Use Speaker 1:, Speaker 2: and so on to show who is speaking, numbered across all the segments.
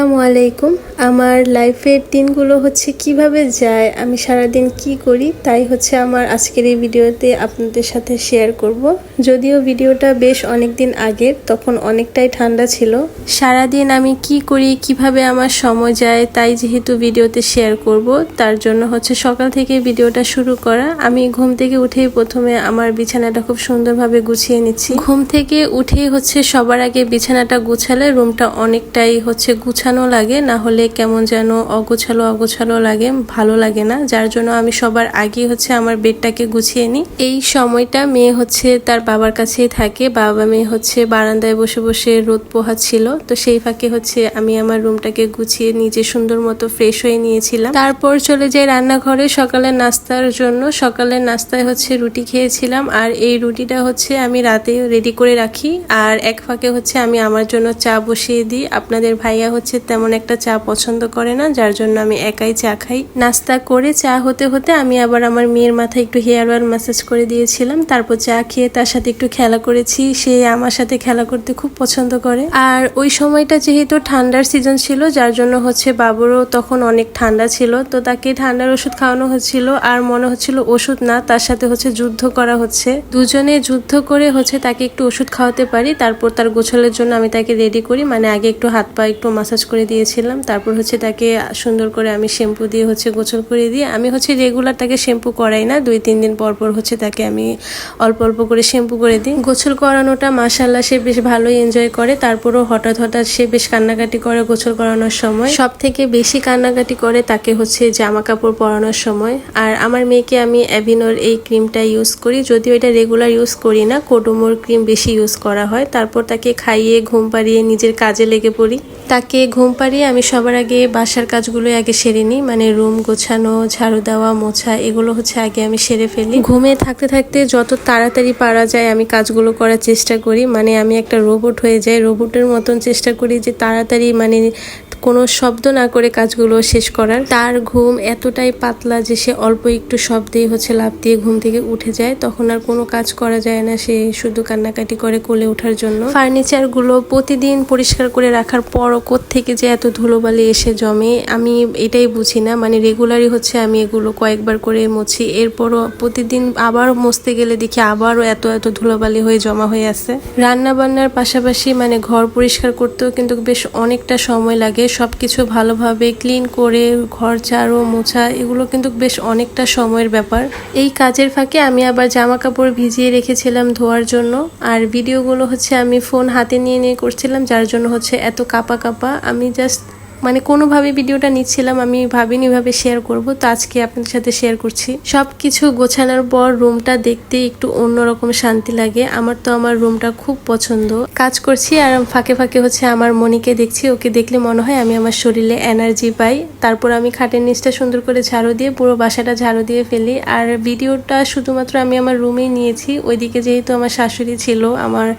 Speaker 1: আসসালামু আলাইকুম। আমার লাইফের দিনগুলো কিভাবে যায়, আমি সারাদিন কি করি, তাই আমার আজকের এই ভিডিওতে আপনাদের সাথে শেয়ার করব। যদিও ভিডিওটা বেশ অনেক দিন আগের, তখন অনেকটাই ঠান্ডা ছিল। সারাদিন আমি কি করি, কিভাবে আমার সময় যায়, তাই যেহেতু ভিডিওতে শেয়ার করব, তার জন্য সকাল থেকে ভিডিওটা শুরু করা। আমি ঘুম থেকে উঠেই প্রথমে আমার বিছানাটা খুব সুন্দরভাবে গুছিয়ে নিচ্ছি। ঘুম থেকে উঠেই সবার আগে বিছানাটা গুছালে রুমটা অনেকটাই গুছানো লাগে, না হলে কেমন যেন অগোছালো অগোছালো লাগে, ভালো লাগে না। যার জন্য আমি সবার আগে আমার বেডটাকে গুছিয়ে নিই। এই সময়টা মেয়ে তার বাবার কাছেই থাকে। বাবা মেয়ে বারান্দায় বসে বসে রোদ পোহাচ্ছিল, তো সেই ফাঁকে আমি আমার রুমটাকে গুছিয়ে নিজে সুন্দর মতো ফ্রেশ হয়ে নিয়েছিলাম। তারপর চলে যাই রান্নাঘরে সকালের নাস্তার জন্য। সকালের নাস্তায় রুটি খেয়েছিলাম, আর এই রুটিটা আমি রাতে রেডি করে রাখি। আর এক ফাঁকে আমি আমার জন্য চা বসিয়ে দিই। আপনাদের ভাইয়া তেমন একটা চা পছন্দ করে না, যার জন্য আমি একাই চা খাই। নাস্তা করে চা হতে হতে আমি আবার আমার মেয়ের মাথায় একটু হেয়ার অয়েল ম্যাসাজ করে দিয়েছিলাম। তারপর চা খেয়ে তার সাথে একটু খেলা করেছি। সে আমার সাথে খেলা করতে খুব পছন্দ করে। আর ওই সময়টা যেহেতু ঠান্ডার সিজন ছিল, যার জন্য বাবুরও তখন অনেক ঠান্ডা ছিল, তো তাকে ঠান্ডার ওষুধ খাওয়ানো হচ্ছিল। আর মনে হচ্ছিল ওষুধ না, তার সাথে যুদ্ধ করা হচ্ছে। দুজনে যুদ্ধ করে তাকে একটু ওষুধ খাওয়াতে পারি। তারপর তার গোছলের জন্য আমি তাকে রেডি করি, মানে আগে একটু হাত পা একটু মাসাজ করে দিয়েছিলাম। তারপর তাকে সুন্দর করে আমি শ্যাম্পু দিয়ে গোছল করে দিই। আমি রেগুলার তাকে শ্যাম্পু করাই না, 2-3 দিন পর পর তাকে আমি অল্প অল্প করে শ্যাম্পু করে দিই। গোছল করানোটা মাশাআল্লাহ সে বেশ ভালোই এনজয় করে। তারপরও হঠাৎ হঠাৎ সে বেশ কান্নাকাটি করে গোছল করানোর সময়। সব থেকে বেশি কান্নাকাটি করে তাকে জামা কাপড় পরানোর সময়। আর আমার মেয়েকে আমি অ্যাভিনোর এই ক্রিমটা ইউজ করি, যদিও এটা রেগুলার ইউজ করি না, কোডোমোর ক্রিম বেশি ইউজ করা হয়। তারপর তাকে খাইয়ে ঘুম পাড়িয়ে নিজের কাজে লেগে পড়ি। তাকে ঘুম পাড়িয়ে আমি সবার আগে বাসার কাজগুলো আগে সেরে নিই, মানে রুম গোছানো, ঝাড়ু দেওয়া, মোছা, এগুলো আগে আমি সেরে ফেলি। ঘুমে থাকতে থাকতে যত তাড়াতাড়ি পারা যায় আমি কাজগুলো করার চেষ্টা করি। মানে আমি একটা রোবট হয়ে যাই, রোবটের মতন চেষ্টা করি যে তাড়াতাড়ি মানে কোনো শব্দ না করে কাজগুলো শেষ করার। তার ঘুম এতটাই পাতলা যে সে অল্প একটু শব্দেই লাফ দিয়ে ঘুম থেকে উঠে যায়। তখন আর কোনো কাজ করা যায় না, সে শুধু কান্নাকাটি করে কোলে ওঠার জন্য। ফার্নিচারগুলো প্রতিদিন পরিষ্কার করে রাখার পরও কোত্থেকে যে এত ধুলোবালি এসে জমে আমি এটাই বুঝি না। মানে রেগুলারই আমি এগুলো কয়েকবার করে মুছি, এরপরও প্রতিদিন আবার মুছতে গেলে দেখি আবারও এত এত ধুলোবালি হয়ে জমা হয়ে আছে। রান্না বান্নার পাশাপাশি মানে ঘর পরিষ্কার করতেও কিন্তু বেশ অনেকটা সময় লাগে। সবকিছু ভালোভাবে ক্লিন করে ঘর ঝাড়ু মোছা, এগুলো কিন্তু বেশ অনেকটা সময়ের ব্যাপার। এই কাজের ফাঁকে আমি আবার জামা কাপড় ভিজিয়ে রেখেছিলাম ধোয়ার জন্য। আর ভিডিওগুলো আমি ফোন হাতে নিয়ে নিয়ে করছিলাম, যার জন্য এত কাঁপা কাঁপা। আমি জাস্ট মানে কোনোভাবে ভিডিওটা নিচ্ছিলাম, আমি ভাবিনি ভাবে শেয়ার করব, তো আজকে আপনাদের সাথে শেয়ার করছি। সব কিছু গোছানোর পর রুমটা দেখতে একটু অন্যরকম শান্তি লাগে। আমার তো আমার রুমটা খুব পছন্দ। কাজ করছি আর ফাঁকে ফাঁকে আমার মনিকে দেখছি, ওকে দেখলে মনে হয় আমি আমার শরীরে এনার্জি পাই। তারপর আমি খাটের নিচটা সুন্দর করে ঝাড়ু দিয়ে পুরো বাসাটা ঝাড়ু দিয়ে ফেলি। আর ভিডিওটা শুধুমাত্র আমি আমার রুমেই নিয়েছি, ওইদিকে যেহেতু আমার শাশুড়ি ছিল আমার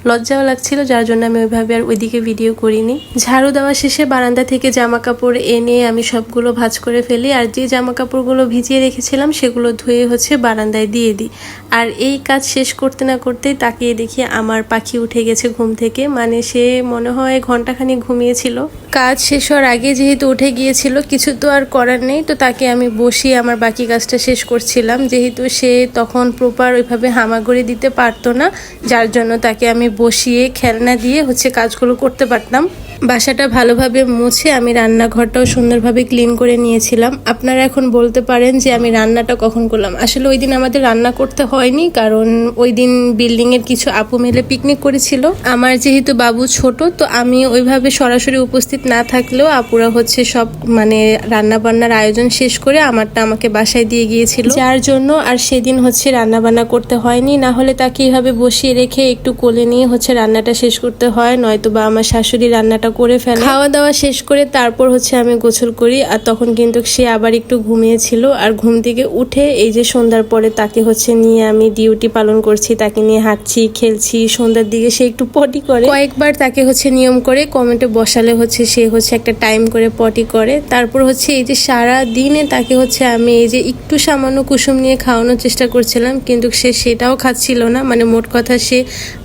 Speaker 1: লজ্জাও লাগছিল, যার জন্য আমি ওইভাবে আর ওইদিকে ভিডিও করিনি। ঝাড়ু দেওয়া শেষে বারান্দা থেকে জামা কাপড় এনে আমি সবগুলো ভাঁজ করে ফেলি। আর যে জামা কাপড়গুলো ভিজিয়ে রেখেছিলাম সেগুলো ধুয়ে বারান্দায় দিয়ে দিই। আর এই কাজ শেষ করতে না করতেই তাকিয়ে দেখি আমার পাখি উঠে গেছে ঘুম থেকে। মানে সে মনে হয় ঘন্টাখানিক ঘুমিয়েছিল। কাজ শেষ হওয়ার আগে যেহেতু উঠে গিয়েছিল, কিছু তো আর করার নেই, তো তাকে আমি বসিয়ে আমার বাকি কাজটা শেষ করছিলাম। যেহেতু সে তখন প্রপার ওইভাবে হামাগুড়ি দিতে পারতো না, যার জন্য তাকে আমি বসিয়ে খেলনা দিয়ে কাজগুলো করতে পারতাম। বাসাটা ভালোভাবে মুছে আমি রান্নাঘরটাও সুন্দরভাবে ক্লিন করে নিয়েছিলাম। আপনারা এখন বলতে পারেন যে আমি রান্নাটা কখন করলাম। আসলে ওই দিন আমাদের রান্না করতে হয়নি, কারণ ওই দিন বিল্ডিংয়ের কিছু আপু মিলে পিকনিক করেছিল। আমার যেহেতু বাবু ছোট, তো আমি ওইভাবে সরাসরি উপস্থিত না থাকলেও আপুরা সব মানে রান্না বান্নার আয়োজন শেষ করে আমারটা আমাকে বাসায় দিয়ে গিয়েছিল, যার জন্য আর সেদিন রান্না বান্না করতে হয়নি। না হলে তাকে এইভাবে বসিয়ে রেখে একটু কোলে নিয়ে রান্নাটা শেষ করতে হয়, নয়তো বা আমার শাশুড়ি রান্নাটা করে ফেলে। খাওয়া দাওয়া শেষ করে তারপর আমি গোসল করি। আর তখন কিন্তু সে আবার একটু ঘুমিয়েছিল। আর ঘুম থেকে উঠে এই যে সন্ধ্যার পরে তাকে নিয়ে আমি ডিউটি পালন করছি, তাকে নিয়ে হাঁটছি, খেলছি। সন্ধ্যার দিকে সে একটু পটি করে, কয়েকবার তাকে নিয়ম করে কমেন্টে বসালে সে একটা টাইম করে পটি করে। তারপর এই যে সারা দিনে তাকে আমি এই যে একটু সামান্য কুসুম নিয়ে খাওয়ানোর চেষ্টা করছিলাম, কিন্তু সে সেটাও খাচ্ছিল না। মানে মোট কথা সে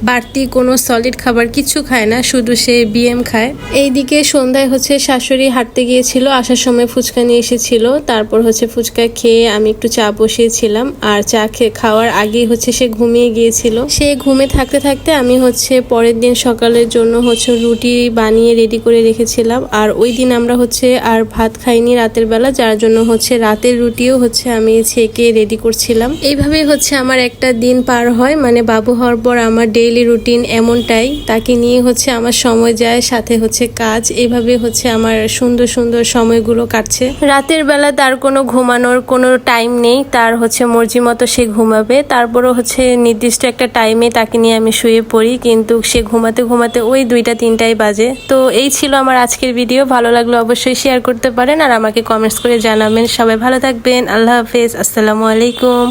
Speaker 1: বাড়তি কোনো সলিড খাবার কিছু খায় না, শুধু সে বিএম খায়। এইদিকে সন্ধ্যায় হচ্ছে শাশুড়ি হাঁটতে গিয়েছিল, আসার সময় ফুচকা নিয়ে এসেছিল। তারপর হচ্ছে ফুচকা খেয়ে আমি একটু চা বসিয়েছিলাম, আর চা খাওয়ার আগেই হচ্ছে সে ঘুমিয়ে গিয়েছিল। সে ঘুমে থাকতে থাকতে আমি হচ্ছে পরের দিন সকালের জন্য হচ্ছে রুটি বানিয়ে রেডি করে রেখেছিলাম। আর ওই দিন আমরা হচ্ছে আর ভাত খাইনি রাতের বেলা, যার জন্য হচ্ছে রাতের রুটিও হচ্ছে আমি ছেঁকে রেডি করছিলাম। এইভাবেই হচ্ছে আমার একটা দিন পার হয়, মানে বাবু হওয়ার পর আমার ডেইলি রুটিন এমনটাই। তাকে নিয়ে হচ্ছে আমার সময় যায়, সাথে হচ্ছে কাজ, এইভাবে হচ্ছে আমার সুন্দর সুন্দর সময়গুলো কাটছে। রাতের বেলা তার কোনো ঘুমানোর কোনো টাইম নেই, তার হচ্ছে মর্জি মতো সে ঘুমাবে। তারপরও হচ্ছে নির্দিষ্ট একটা টাইমে তাকে নিয়ে আমি শুয়ে পড়ি, কিন্তু সে ঘুমাতে ঘুমাতে ওই 2টা 3টাই বাজে। তো এই ছিল আমার আজকের ভিডিও। ভালো লাগলো অবশ্যই শেয়ার করতে পারেন আর আমাকে কমেন্টস করে জানাবেন। সবাই ভালো থাকবেন। আল্লাহ হাফেজ। আসসালামু আলাইকুম।